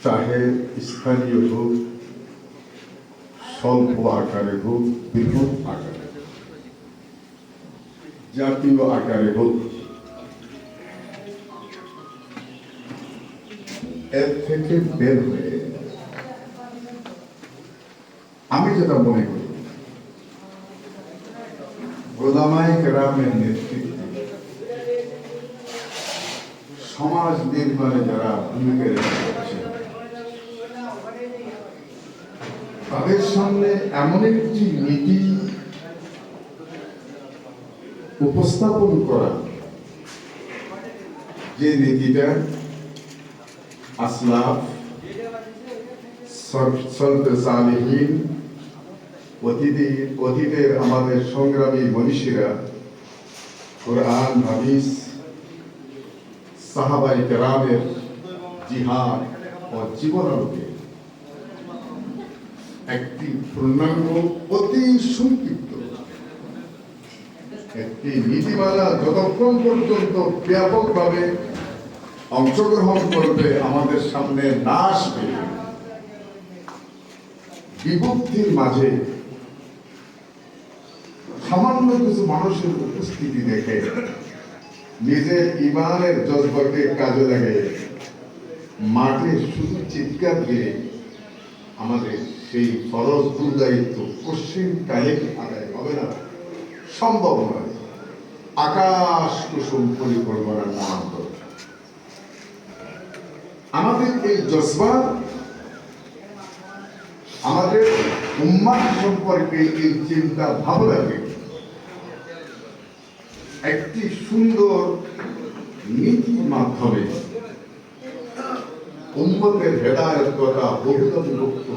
চাহে স্থানীয় হোক, স্বল্প আকারে হোক, বৃহৎ আকারে, জাতীয় আকারে হোক, এর থেকে বের হয়ে আমি যেটা মনে করি, ওলামায়ে কেরামের নেতৃত্বে সমাজ নির্মাণে যারা ভূমিকা রেখেছে, তাদের সামনে এমন একটি নীতি উপস্থাপন করা, যে নীতিটা আসলাফ, সলফে সালেহীন, অতীতের আমাদের সংগ্রামী মনীষীরা কোরআন, হাদিস, সাহাবায়ে কেরামের জিহাদ ও জীবনালোকে একটি পূর্ণাঙ্গ, অতি সংক্ষিপ্ত একটি নীতিমালা যতক্ষণ পর্যন্ত ব্যাপকভাবে অংশগ্রহণ করবে আমাদের সামনে না আসবে, বিভক্তির মাঝে সামান্য কিছু মানুষের উপস্থিতি দেখে নিজের ইমানের জজবাকে কাজে লাগে মাঠে শুধু চিৎকার দিয়ে আমাদের সেই ফরজ দায়িত্ব পশ্চিম কালে আদায় হবে না, সম্ভব নয়। আকাশ কুসুম পরিকল্পনার নাম আমাদের এই জজবা, আমাদের উম্মাহ সম্পর্কে এই চিন্তা ভাবনাকে একটি সুন্দর নীতির মাধ্যমে উম্মতের হেদায়েত কথা বহুদা বিভক্ত